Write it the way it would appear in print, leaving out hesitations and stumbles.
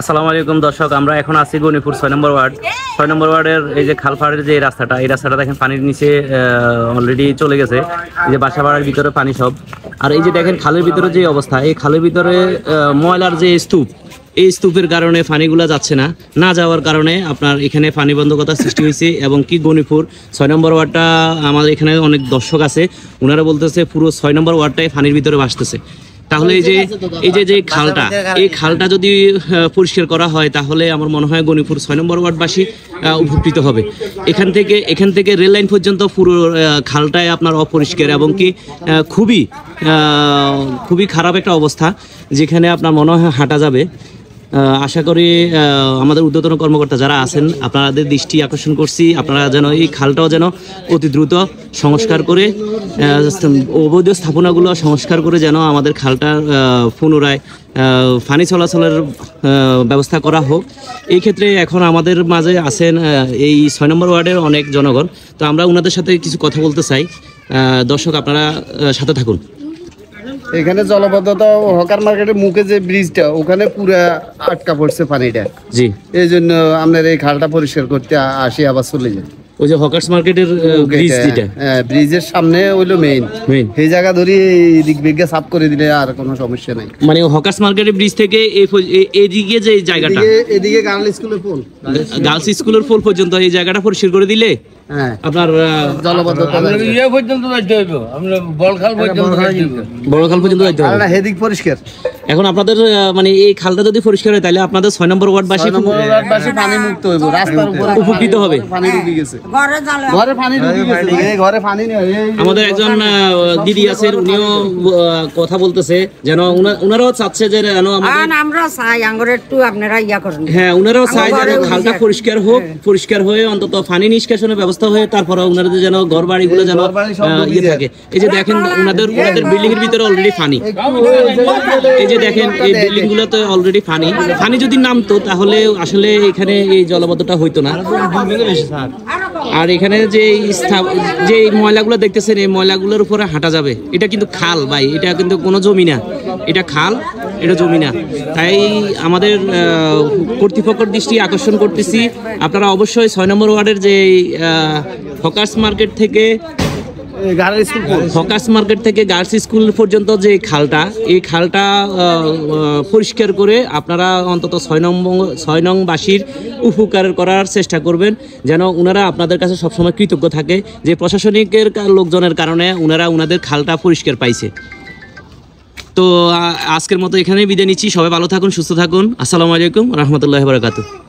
আসসালামু আলাইকুম দর্শক, আমরা এখন আছি গণিপুর 6 নম্বর ওয়ার্ড। 6 নম্বর ওয়ার্ডের এই যে খালপাড়ের যে রাস্তাটা, এই রাস্তাটা দেখেন পানির নিচে অলরেডি চলে গেছে। এই যে বাসাবাড়ার ভিতরে পানি সব। আর এই যে দেখেন খালের ভিতরে যে অবস্থা, এই খালের ভিতরে ময়লার যে স্তূপ, এই স্তূপের কারণে পানিগুলো যাচ্ছে না যাওয়ার কারণে আপনার এখানে পানি বন্ধকতার সৃষ্টি হয়েছে। এবং কি গণিপুর 6 নম্বর ওয়ার্ডটা, আমাদের এখানে অনেক দর্শক আছে, ওনারা বলতেছে পুরো 6 নম্বর ওয়ার্ডটাই পানির ভিতরে ভাসতেছে। তাহলে এই যে খালটা, এই খালটা যদি পরিষ্কার করা হয় তাহলে আমার মনে হয় গণিপুর 6 নম্বর ওয়ার্ডবাসী উপকৃত হবে। এখান থেকে রেল লাইন পর্যন্ত পুরো খালটায় আপনার অপরিষ্কার এবং কি খুবই খারাপ একটা অবস্থা, যেখানে আপনার মনে হয় হাঁটা যাবে। আশা করি আমাদের ঊর্ধ্বতন কর্মকর্তা যারা আছেন, আপনাদের দৃষ্টি আকর্ষণ করছি, আপনারা যেন এই খালটাও যেন অতি দ্রুত সংস্কার করে, অবৈধ স্থাপনাগুলো সংস্কার করে যেন আমাদের খালটা পুনরায় পানি চলাচলের ব্যবস্থা করা হোক। এই ক্ষেত্রে এখন আমাদের মাঝে আছেন এই 6 নম্বর ওয়ার্ডের অনেক জনগণ। তো আমরা ওনাদের সাথে কিছু কথা বলতে চাই। দর্শক, আপনারা সাথে থাকুন। এখানে জলবদ্ধতা, হকার মার্কেটের মুখে যে ব্রিজটা, ওখানে পুরা আটকা পড়ছে পানিটা। জি, এই জন্য আপনার এই খালটা পরিষ্কার করতে আসি, আবার চলে যায়। ওই যে হকার্স মার্কেটের ব্রিজ, যেটা ব্রিজের সামনে হইলো মেইন সেই জায়গা ধরে এদিক বেগে সাফ করে দিলে আর কোনো সমস্যা নাই। মানে হকার্স মার্কেটের ব্রিজ থেকে এদিকে যে জায়গাটা, এদিকে গার্লস স্কুলের পোল পর্যন্ত এই জায়গাটা পরিষ্কার করে দিলে আপনার জলবদ্ধতা পর্যন্ত যাইতে হইব, আমরা বড়খাল পর্যন্ত যাইতে হবে। হেদিক পরিষ্কার। এখন আপনাদের মানে এই খালটা যদি পরিষ্কার হয় তাহলে আপনাদের 6 নম্বর ওয়ার্ডবাসী পানি মুক্ত হইব, রাস্তার উপরে উপকৃত হবে। পানি ঢুকে গেছে, ঘরে পানি ঢুকে গেছে, ঘরে পানি নেই। আমাদের একজন দিদি আছেন, উনিও কথা বলতেছে, যেন ওনারাও চাচ্ছে যে আমরা চাই আঙ্গুর একটু আপনারা ইয়া করেন। হ্যাঁ, ওনারাও চাই যেন খালটা পরিষ্কার হোক, পরিষ্কার হয়ে অন্তত পানি নিষ্কাশনের ব্যবস্থা হয়ে তারপরে ওনাদের যেন ঘর বাড়িগুলো যেন ইয়ে থাকে। এই যে দেখেন ওনাদের বিল্ডিং এর ভিতরে অলরেডি পানি। এই যে দেখেন এই বিল্ডিং গুলোতে অলরেডি পানি যদি নামতো তাহলে আসলে এখানে এই জলবদ্ধতা হইতো না। আর এখানে যে ময়লাগুলো দেখতেছেন, এই ময়লাগুলোর উপরে হাঁটা যাবে। এটা কিন্তু খাল ভাই, এটা কিন্তু কোনো জমি না, এটা খাল, এটা জমি না। তাই আমাদের কর্তৃপক্ষের দৃষ্টি আকর্ষণ করতেছি, আপনারা অবশ্যই 6 নম্বর ওয়ার্ডের যে হকার্স মার্কেট থেকে গার্লস স্কুল পর্যন্ত যে খালটা, এই খালটা পরিষ্কার করে আপনারা অন্তত 6 নং বাসীর উপকার করার চেষ্টা করবেন, যেন ওনারা আপনাদের কাছে সবসময় কৃতজ্ঞ থাকে যে প্রশাসনিকের লোকজনের কারণে ওনারা ওনাদের খালটা পরিষ্কার পাইছে। তো আজকের মতো এখানেই বিদায় নিচ্ছি। সবাই ভালো থাকুন, সুস্থ থাকুন। আসসালামু আলাইকুম রহমতুল্লাহি ওয়া বারাকাতুহু।